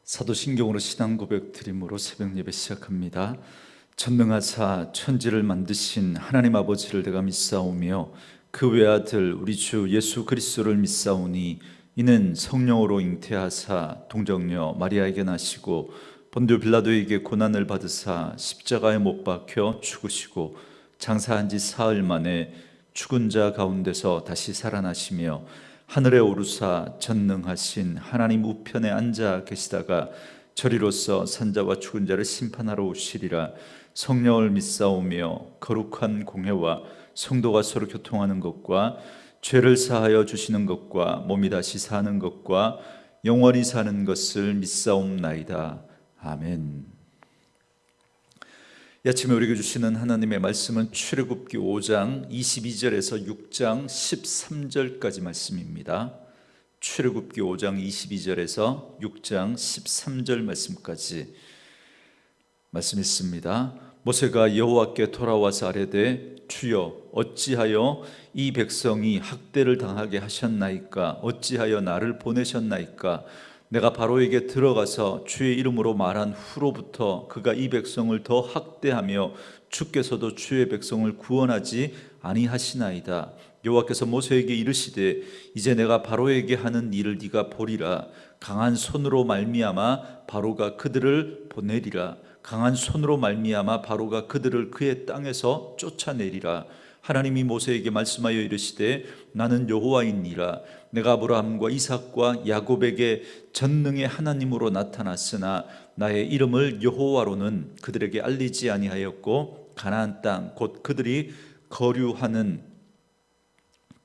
사도신경으로 신앙 고백 드림으로 새벽 예배 시작합니다. 전능하사 천지를 만드신 하나님 아버지를 내가 믿사오며 그 외아들 우리 주 예수 그리스도를 믿사오니 이는 성령으로 잉태하사 동정녀 마리아에게 나시고 본디오 빌라도에게 고난을 받으사 십자가에 못 박혀 죽으시고 장사한 지 사흘 만에 죽은 자 가운데서 다시 살아나시며 하늘에 오르사 전능하신 하나님 우편에 앉아 계시다가 저리로서 산자와 죽은 자를 심판하러 오시리라. 성령을 믿사오며 거룩한 공회와 성도가 서로 교통하는 것과 죄를 사하여 주시는 것과 몸이 다시 사는 것과 영원히 사는 것을 믿사옵나이다. 아멘. 이 아침에 우리에게 주시는 하나님의 말씀은 출애굽기 5장 22절에서 6장 13절까지 말씀입니다. 출애굽기 5장 22절에서 6장 13절 말씀까지 말씀 있습니다. 모세가 여호와께 돌아와서 아뢰되 주여 어찌하여 이 백성이 학대를 당하게 하셨나이까? 어찌하여 나를 보내셨나이까? 내가 바로에게 들어가서 주의 이름으로 말한 후로부터 그가 이 백성을 더 학대하며 주께서도 주의 백성을 구원하지 아니하시나이다. 여호와께서 모세에게 이르시되 이제 내가 바로에게 하는 일을 네가 보리라. 강한 손으로 말미암아 바로가 그들을 보내리라. 강한 손으로 말미암아 바로가 그들을 그의 땅에서 쫓아내리라. 하나님이 모세에게 말씀하여 이르시되 나는 여호와이니라. 내가 아브라함과 이삭과 야곱에게 전능의 하나님으로 나타났으나 나의 이름을 여호와로는 그들에게 알리지 아니하였고 가나안 땅 곧 그들이 거류하는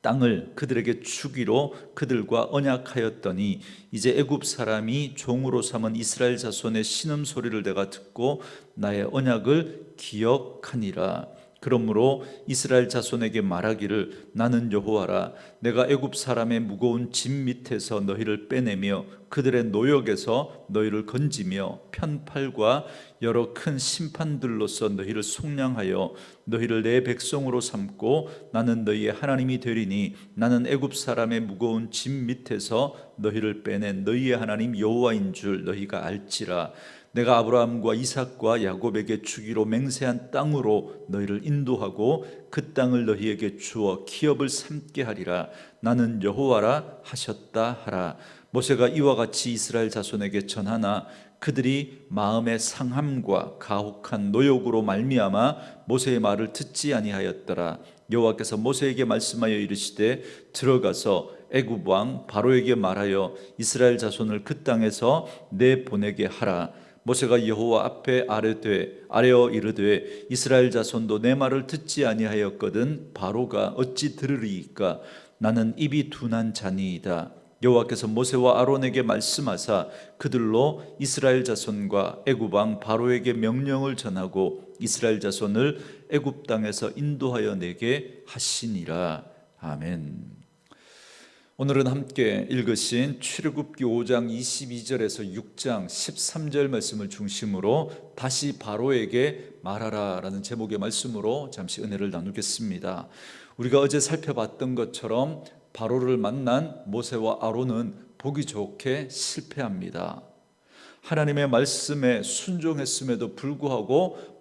땅을 그들에게 주기로 그들과 언약하였더니 이제 애굽 사람이 종으로 삼은 이스라엘 자손의 신음소리를 내가 듣고 나의 언약을 기억하니라. 그러므로 이스라엘 자손에게 말하기를 나는 여호와라. 내가 애굽 사람의 무거운 짐 밑에서 너희를 빼내며 그들의 노역에서 너희를 건지며 편팔과 여러 큰 심판들로서 너희를 속량하여 너희를 내 백성으로 삼고 나는 너희의 하나님이 되리니 나는 애굽 사람의 무거운 짐 밑에서 너희를 빼낸 너희의 하나님 여호와인 줄 너희가 알지라. 내가 아브라함과 이삭과 야곱에게 주기로 맹세한 땅으로 너희를 인도하고 그 땅을 너희에게 주어 기업을 삼게 하리라. 나는 여호와라 하셨다 하라. 모세가 이와 같이 이스라엘 자손에게 전하나 그들이 마음의 상함과 가혹한 노역으로 말미암아 모세의 말을 듣지 아니하였더라. 여호와께서 모세에게 말씀하여 이르시되 들어가서 애굽 왕 바로에게 말하여 이스라엘 자손을 그 땅에서 내보내게 하라. 모세가 여호와 앞에 아뢰어 이르되 이스라엘 자손도 내 말을 듣지 아니하였거든 바로가 어찌 들으리이까? 나는 입이 둔한 자니이다. 여호와께서 모세와 아론에게 말씀하사 그들로 이스라엘 자손과 애굽 왕 바로에게 명령을 전하고 이스라엘 자손을 애굽 땅에서 인도하여 내게 하시니라. 아멘. 오늘은 함께 읽으신 출애굽기 5장 22절에서 6장 13절 말씀을 중심으로 다시 바로에게 말하라 라는 제목의 말씀으로 잠시 은혜를 나누겠습니다. 우리가 어제 살펴봤던 것처럼 바로를 만난 모세와 아론은 보기 좋게 실패합니다. 하나님의 말씀에 순종했음에도 불구하고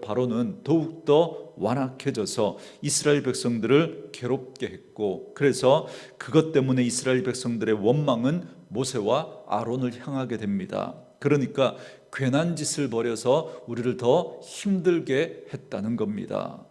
바로는 더욱더 완악해져서 이스라엘 백성들을 괴롭게 했고, 그래서 그것 때문에 이스라엘 백성들의 원망은 모세와 아론을 향하게 됩니다. 그러니까 괜한 짓을 벌여서 우리를 더 힘들게 했다는 겁니다.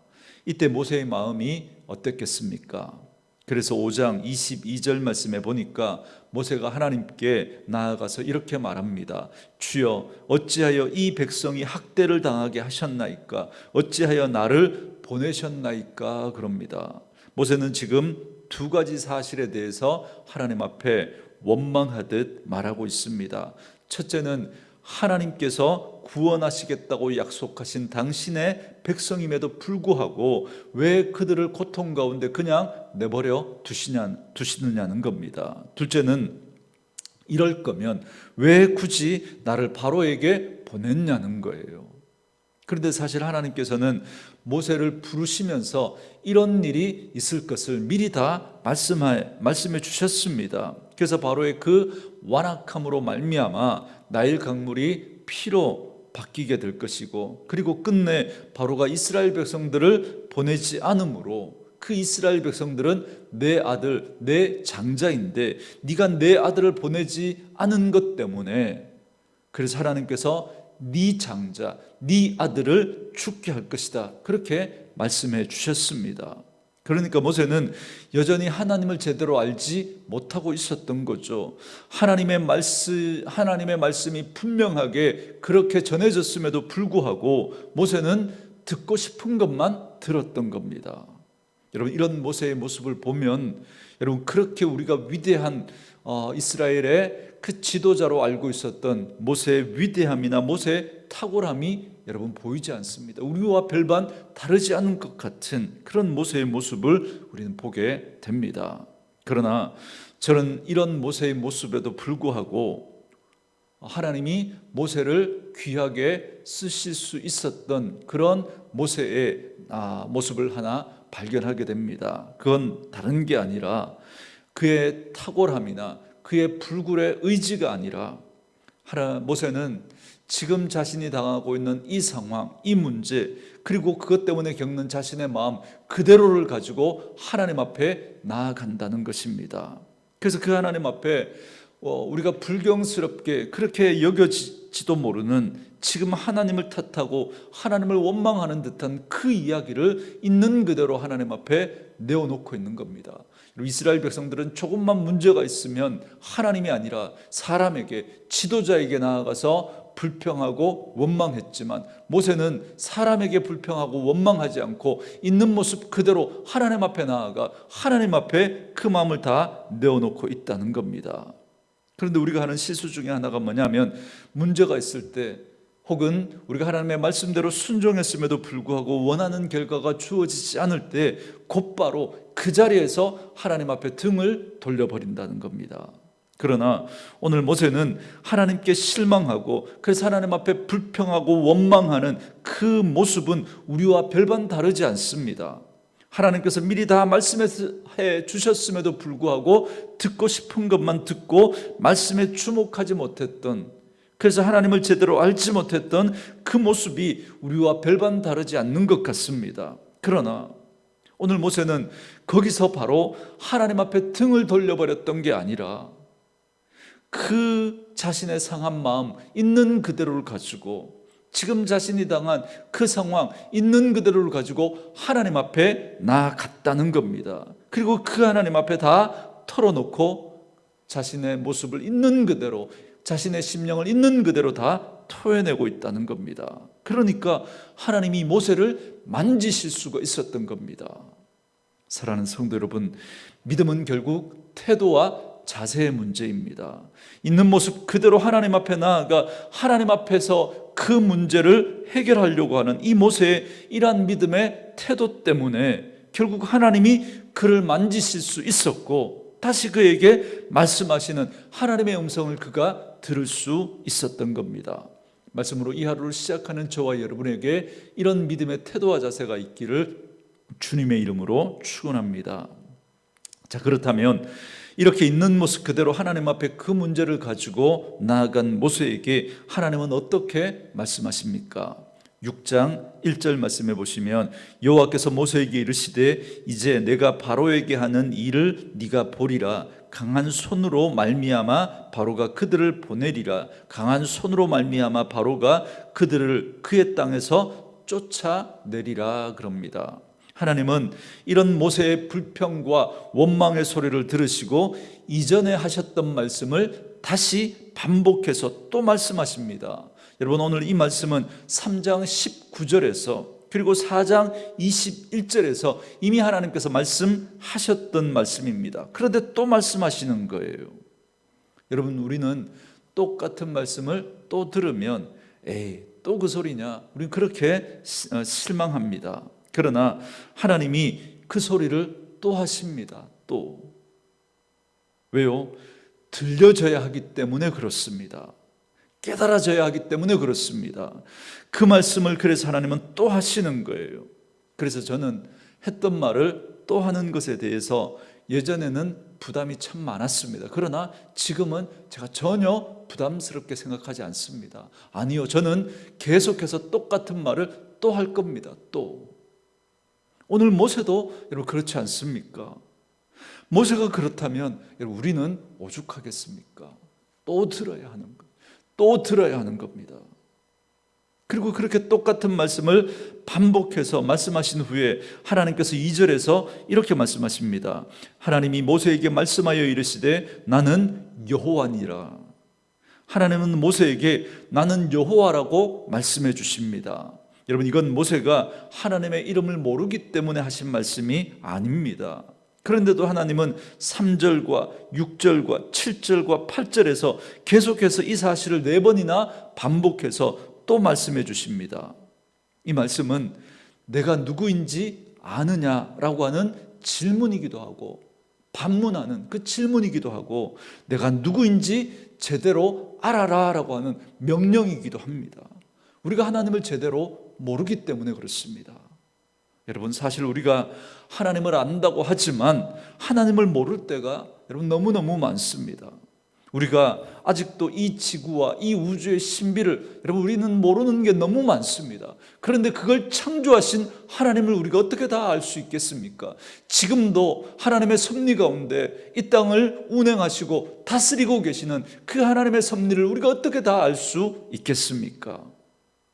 이때 모세의 마음이 어땠겠습니까? 그래서 5장 22절 말씀에 보니까 모세가 하나님께 나아가서 이렇게 말합니다. 주여 어찌하여 이 백성이 학대를 당하게 하셨나이까? 어찌하여 나를 보내셨나이까? 그럽니다. 모세는 지금 두 가지 사실에 대해서 하나님 앞에 원망하듯 말하고 있습니다. 첫째는 하나님께서 구원하시겠다고 약속하신 당신의 백성임에도 불구하고 왜 그들을 고통 가운데 그냥 내버려 두시느냐는 겁니다. 둘째는 이럴 거면 왜 굳이 나를 바로에게 보냈냐는 거예요. 그런데 사실 하나님께서는 모세를 부르시면서 이런 일이 있을 것을 미리 다 말씀해 주셨습니다. 그래서 바로의 그 완악함으로 말미암아 나일 강물이 피로 바뀌게 될 것이고, 그리고 끝내 바로가 이스라엘 백성들을 보내지 않으므로 그 이스라엘 백성들은 내 아들, 내 장자인데 네가 내 아들을 보내지 않은 것 때문에, 그래서 하나님께서 네 장자, 네 아들을 죽게 할 것이다, 그렇게 말씀해 주셨습니다. 그러니까 모세는 여전히 하나님을 제대로 알지 못하고 있었던 거죠. 하나님의 말씀이 분명하게 그렇게 전해졌음에도 불구하고 모세는 듣고 싶은 것만 들었던 겁니다. 여러분, 이런 모세의 모습을 보면 여러분, 그렇게 우리가 위대한 이스라엘의 그 지도자로 알고 있었던 모세의 위대함이나 모세의 탁월함이 여러분 보이지 않습니다. 우리와 별반 다르지 않은 것 같은 그런 모세의 모습을 우리는 보게 됩니다. 그러나 저는 이런 모세의 모습에도 불구하고 하나님이 모세를 귀하게 쓰실 수 있었던 그런 모세의 모습을 하나 발견하게 됩니다. 그건 다른 게 아니라 그의 탁월함이나 그의 불굴의 의지가 아니라, 모세는 지금 자신이 당하고 있는 이 상황, 이 문제, 그리고 그것 때문에 겪는 자신의 마음 그대로를 가지고 하나님 앞에 나아간다는 것입니다. 그래서 그 하나님 앞에 우리가 불경스럽게 그렇게 여겨지도 모르는 지금 하나님을 탓하고 하나님을 원망하는 듯한 그 이야기를 있는 그대로 하나님 앞에 내어놓고 있는 겁니다. 이스라엘 백성들은 조금만 문제가 있으면 하나님이 아니라 사람에게, 지도자에게 나아가서 불평하고 원망했지만, 모세는 사람에게 불평하고 원망하지 않고 있는 모습 그대로 하나님 앞에 나아가 하나님 앞에 그 마음을 다 내어놓고 있다는 겁니다. 그런데 우리가 하는 실수 중에 하나가 뭐냐면, 문제가 있을 때 혹은 우리가 하나님의 말씀대로 순종했음에도 불구하고 원하는 결과가 주어지지 않을 때 곧바로 그 자리에서 하나님 앞에 등을 돌려버린다는 겁니다. 그러나 오늘 모세는 하나님께 실망하고 그래서 하나님 앞에 불평하고 원망하는 그 모습은 우리와 별반 다르지 않습니다. 하나님께서 미리 다 말씀해 주셨음에도 불구하고 듣고 싶은 것만 듣고 말씀에 주목하지 못했던, 그래서 하나님을 제대로 알지 못했던 그 모습이 우리와 별반 다르지 않는 것 같습니다. 그러나 오늘 모세는 거기서 바로 하나님 앞에 등을 돌려버렸던 게 아니라 그 자신의 상한 마음 있는 그대로를 가지고, 지금 자신이 당한 그 상황 있는 그대로를 가지고 하나님 앞에 나아갔다는 겁니다. 그리고 그 하나님 앞에 다 털어놓고 자신의 모습을 있는 그대로, 자신의 심령을 있는 그대로 다 토해내고 있다는 겁니다. 그러니까 하나님이 모세를 만지실 수가 있었던 겁니다. 사랑하는 성도 여러분, 믿음은 결국 태도와 자세의 문제입니다. 있는 모습 그대로 하나님 앞에 나아가 하나님 앞에서 그 문제를 해결하려고 하는 이 모세의 이러한 믿음의 태도 때문에 결국 하나님이 그를 만지실 수 있었고, 다시 그에게 말씀하시는 하나님의 음성을 그가 들을 수 있었던 겁니다. 말씀으로 이 하루를 시작하는 저와 여러분에게 이런 믿음의 태도와 자세가 있기를 주님의 이름으로 축원합니다. 자, 그렇다면 이렇게 있는 모습 그대로 하나님 앞에 그 문제를 가지고 나아간 모세에게 하나님은 어떻게 말씀하십니까? 6장 1절 말씀해 보시면, 여호와께서 모세에게 이르시되 이제 내가 바로에게 하는 일을 네가 보리라. 강한 손으로 말미암아 바로가 그들을 보내리라. 강한 손으로 말미암아 바로가 그들을 그의 땅에서 쫓아내리라 그럽니다. 하나님은 이런 모세의 불평과 원망의 소리를 들으시고 이전에 하셨던 말씀을 다시 반복해서 또 말씀하십니다. 여러분, 오늘 이 말씀은 3장 19절에서 그리고 4장 21절에서 이미 하나님께서 말씀하셨던 말씀입니다. 그런데 또 말씀하시는 거예요. 여러분, 우리는 똑같은 말씀을 또 들으면 또 그 소리냐, 우리는 그렇게 실망합니다. 그러나 하나님이 그 소리를 또 하십니다. 또. 왜요? 들려져야 하기 때문에 그렇습니다. 깨달아져야 하기 때문에 그렇습니다. 그 말씀을 그래서 하나님은 또 하시는 거예요. 그래서 저는 했던 말을 또 하는 것에 대해서 예전에는 부담이 참 많았습니다. 그러나 지금은 제가 전혀 부담스럽게 생각하지 않습니다. 아니요, 저는 계속해서 똑같은 말을 또 할 겁니다. 또 오늘 모세도 여러분 그렇지 않습니까? 모세가 그렇다면 여러분 우리는 오죽하겠습니까? 또 들어야 하는 것, 또 들어야 하는 겁니다. 그리고 그렇게 똑같은 말씀을 반복해서 말씀하신 후에 하나님께서 2절에서 이렇게 말씀하십니다. 하나님이 모세에게 말씀하여 이르시되 나는 여호와니라. 하나님은 모세에게 나는 여호와라고 말씀해 주십니다. 여러분, 이건 모세가 하나님의 이름을 모르기 때문에 하신 말씀이 아닙니다. 그런데도 하나님은 3절과 6절과 7절과 8절에서 계속해서 이 사실을 4번이나 반복해서 또 말씀해 주십니다. 이 말씀은 내가 누구인지 아느냐라고 하는 질문이기도 하고, 반문하는 그 질문이기도 하고, 내가 누구인지 제대로 알아라라고 하는 명령이기도 합니다. 우리가 하나님을 제대로 모르기 때문에 그렇습니다. 여러분, 사실 우리가 하나님을 안다고 하지만 하나님을 모를 때가 여러분 너무너무 많습니다. 우리가 아직도 이 지구와 이 우주의 신비를 여러분 우리는 모르는 게 너무 많습니다. 그런데 그걸 창조하신 하나님을 우리가 어떻게 다 알 수 있겠습니까? 지금도 하나님의 섭리 가운데 이 땅을 운행하시고 다스리고 계시는 그 하나님의 섭리를 우리가 어떻게 다 알 수 있겠습니까?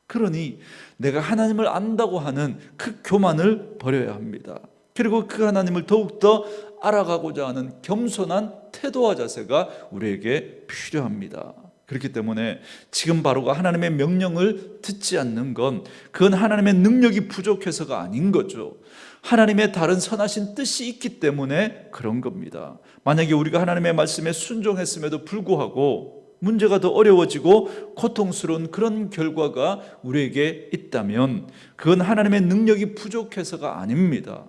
그러니 내가 하나님을 안다고 하는 그 교만을 버려야 합니다. 그리고 그 하나님을 더욱더 알아가고자 하는 겸손한 태도와 자세가 우리에게 필요합니다. 그렇기 때문에 지금 바로가 하나님의 명령을 듣지 않는 건 그건 하나님의 능력이 부족해서가 아닌 거죠. 하나님의 다른 선하신 뜻이 있기 때문에 그런 겁니다. 만약에 우리가 하나님의 말씀에 순종했음에도 불구하고 문제가 더 어려워지고 고통스러운 그런 결과가 우리에게 있다면 그건 하나님의 능력이 부족해서가 아닙니다.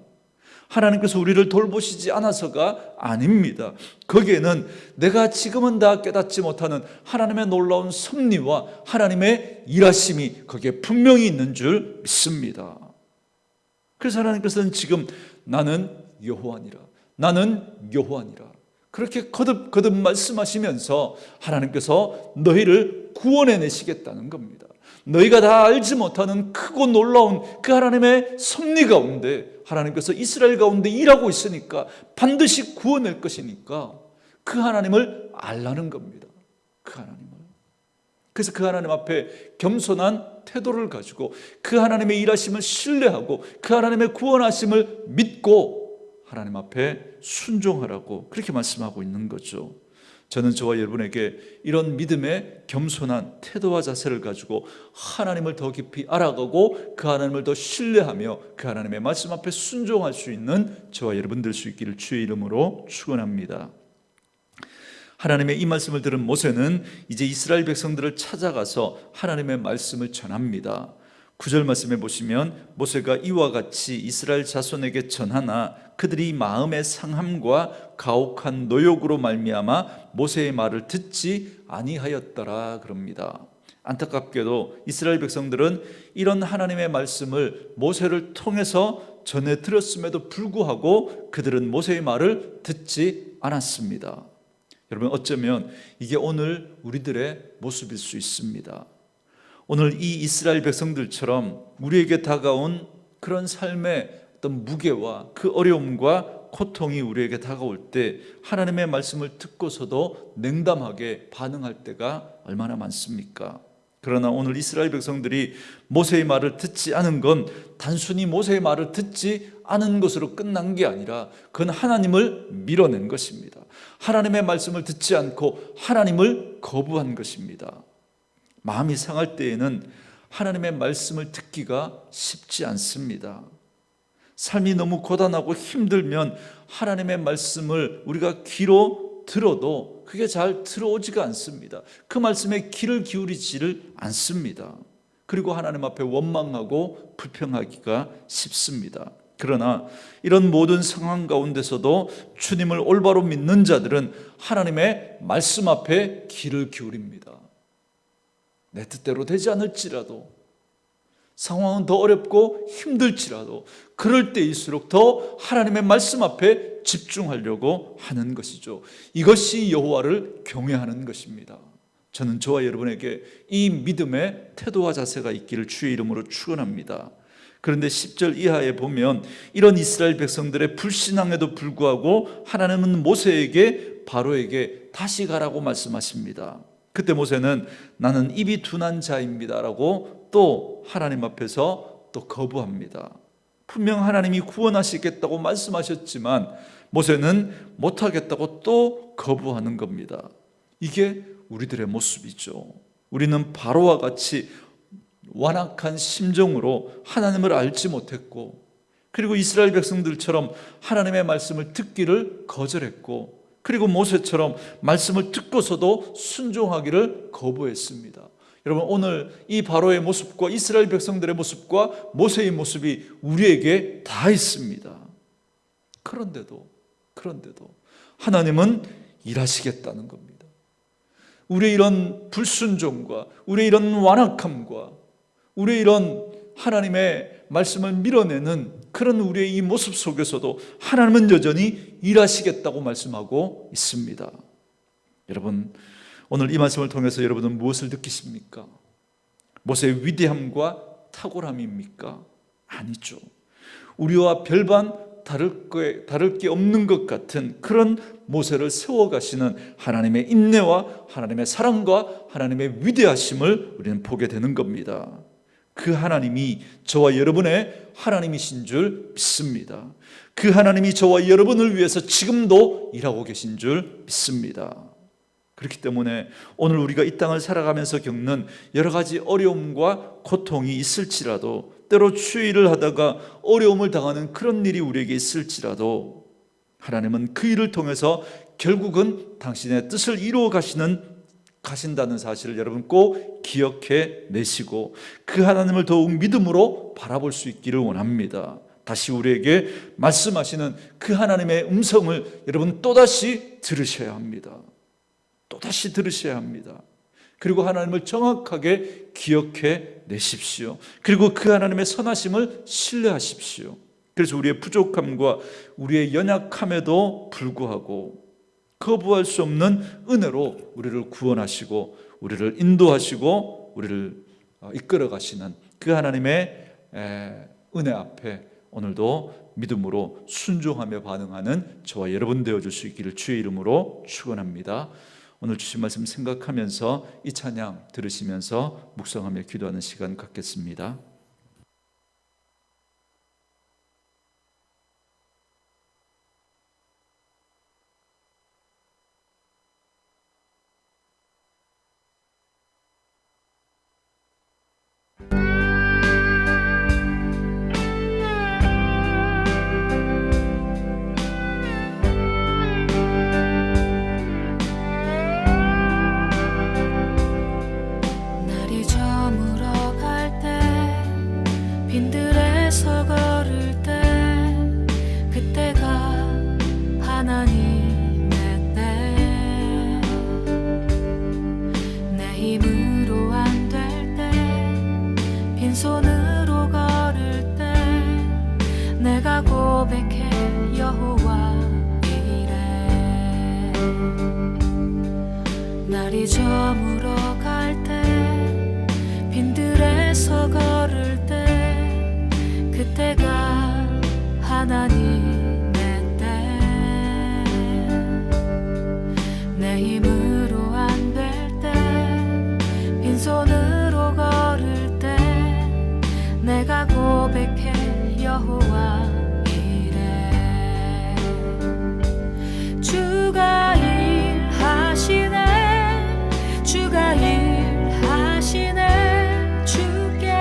하나님께서 우리를 돌보시지 않아서가 아닙니다. 거기에는 내가 지금은 다 깨닫지 못하는 하나님의 놀라운 섭리와 하나님의 일하심이 거기에 분명히 있는 줄 믿습니다. 그래서 하나님께서는 지금 나는 여호와니라, 나는 여호와니라 그렇게 거듭거듭 말씀하시면서 하나님께서 너희를 구원해내시겠다는 겁니다. 너희가 다 알지 못하는 크고 놀라운 그 하나님의 섭리 가운데 하나님께서 이스라엘 가운데 일하고 있으니까 반드시 구원할 것이니까 그 하나님을 알라는 겁니다. 그 하나님을. 그래서 그 하나님 앞에 겸손한 태도를 가지고 그 하나님의 일하심을 신뢰하고 그 하나님의 구원하심을 믿고 하나님 앞에 순종하라고 그렇게 말씀하고 있는 거죠. 저는 저와 여러분에게 이런 믿음의 겸손한 태도와 자세를 가지고 하나님을 더 깊이 알아가고 그 하나님을 더 신뢰하며 그 하나님의 말씀 앞에 순종할 수 있는 저와 여러분 될 수 있기를 주의 이름으로 축원합니다. 하나님의 이 말씀을 들은 모세는 이제 이스라엘 백성들을 찾아가서 하나님의 말씀을 전합니다. 9절 말씀에 보시면 모세가 이와 같이 이스라엘 자손에게 전하나 그들이 마음의 상함과 가혹한 노욕으로 말미암아 모세의 말을 듣지 아니하였더라 그럽니다. 안타깝게도 이스라엘 백성들은 이런 하나님의 말씀을 모세를 통해서 전해 들었음에도 불구하고 그들은 모세의 말을 듣지 않았습니다. 여러분, 어쩌면 이게 오늘 우리들의 모습일 수 있습니다. 오늘 이 이스라엘 백성들처럼 우리에게 다가온 그런 삶의 어떤 무게와 그 어려움과 고통이 우리에게 다가올 때 하나님의 말씀을 듣고서도 냉담하게 반응할 때가 얼마나 많습니까? 그러나 오늘 이스라엘 백성들이 모세의 말을 듣지 않은 건 단순히 모세의 말을 듣지 않은 것으로 끝난 게 아니라 그건 하나님을 밀어낸 것입니다. 하나님의 말씀을 듣지 않고 하나님을 거부한 것입니다. 마음이 상할 때에는 하나님의 말씀을 듣기가 쉽지 않습니다. 삶이 너무 고단하고 힘들면 하나님의 말씀을 우리가 귀로 들어도 그게 잘 들어오지가 않습니다. 그 말씀에 귀를 기울이지를 않습니다. 그리고 하나님 앞에 원망하고 불평하기가 쉽습니다. 그러나 이런 모든 상황 가운데서도 주님을 올바로 믿는 자들은 하나님의 말씀 앞에 귀를 기울입니다. 내 뜻대로 되지 않을지라도, 상황은 더 어렵고 힘들지라도 그럴 때일수록 더 하나님의 말씀 앞에 집중하려고 하는 것이죠. 이것이 여호와를 경외하는 것입니다. 저는 저와 여러분에게 이 믿음의 태도와 자세가 있기를 주의 이름으로 축원합니다. 그런데 10절 이하에 보면 이런 이스라엘 백성들의 불신앙에도 불구하고 하나님은 모세에게 바로에게 다시 가라고 말씀하십니다. 그때 모세는 나는 입이 둔한 자입니다 라고 또 하나님 앞에서 또 거부합니다. 분명 하나님이 구원하시겠다고 말씀하셨지만 모세는 못하겠다고 또 거부하는 겁니다. 이게 우리들의 모습이죠. 우리는 바로와 같이 완악한 심정으로 하나님을 알지 못했고, 그리고 이스라엘 백성들처럼 하나님의 말씀을 듣기를 거절했고, 그리고 모세처럼 말씀을 듣고서도 순종하기를 거부했습니다. 여러분, 오늘 이 바로의 모습과 이스라엘 백성들의 모습과 모세의 모습이 우리에게 다 있습니다. 그런데도 하나님은 일하시겠다는 겁니다. 우리의 이런 불순종과 우리의 이런 완악함과 우리의 이런 하나님의 말씀을 밀어내는 그런 우리의 이 모습 속에서도 하나님은 여전히 일하시겠다고 말씀하고 있습니다. 여러분, 오늘 이 말씀을 통해서 여러분은 무엇을 느끼십니까? 모세의 위대함과 탁월함입니까? 아니죠. 우리와 별반 다를 게 없는 것 같은 그런 모세를 세워가시는 하나님의 인내와 하나님의 사랑과 하나님의 위대하심을 우리는 보게 되는 겁니다. 그 하나님이 저와 여러분의 하나님이신 줄 믿습니다. 그 하나님이 저와 여러분을 위해서 지금도 일하고 계신 줄 믿습니다. 그렇기 때문에 오늘 우리가 이 땅을 살아가면서 겪는 여러 가지 어려움과 고통이 있을지라도, 때로 추위를 하다가 어려움을 당하는 그런 일이 우리에게 있을지라도, 하나님은 그 일을 통해서 결국은 당신의 뜻을 이루어 가신다는 사실을 여러분 꼭 기억해 내시고 그 하나님을 더욱 믿음으로 바라볼 수 있기를 원합니다. 다시 우리에게 말씀하시는 그 하나님의 음성을 여러분 또다시 들으셔야 합니다. 또다시 들으셔야 합니다. 그리고 하나님을 정확하게 기억해 내십시오. 그리고 그 하나님의 선하심을 신뢰하십시오. 그래서 우리의 부족함과 우리의 연약함에도 불구하고 거부할 수 없는 은혜로 우리를 구원하시고 우리를 인도하시고 우리를 이끌어 가시는 그 하나님의 은혜 앞에 오늘도 믿음으로 순종하며 반응하는 저와 여러분 되어줄 수 있기를 주의 이름으로 축원합니다. 오늘 주신 말씀 생각하면서 이 찬양 들으시면서 묵상하며 기도하는 시간 갖겠습니다. 손으로 걸을 때 내가 고백해 여호와 이래. 날이 저물어 갈 때 빈들에서 걸을 때 그때가 하나님의 때. 내 힘으로 안 될 때 빈손으로 걸을 때 내가 고백해 여호와 이래. 주가 일하시네, 주가 일하시네. 주께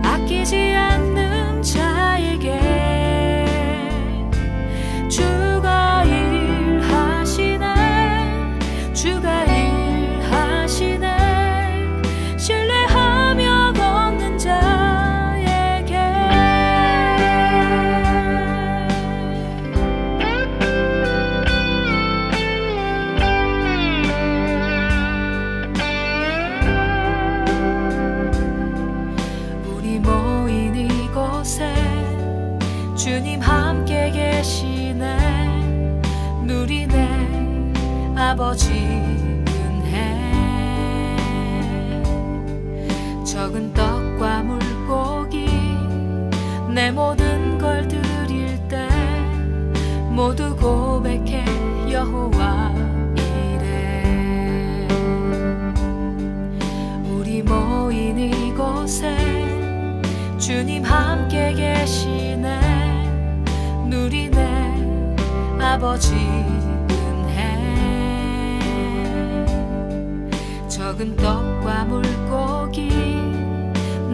아끼지 않는 자에게 주가 일하시네, 주가 일하시네. 신뢰하며 걷는 자에게 우리 모인 이곳에 주님 함께 계시네. 아버지 은혜 적은 떡과 물고기 내 모든 걸 드릴 때 모두 고백해 여호와 이래 우리 모인 이곳에 주님 함께 계시네 누리네 아버지 은혜 적은 떡과 물고기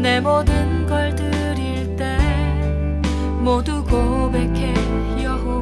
내 모든 걸 드릴 때 모두 고백해 여호와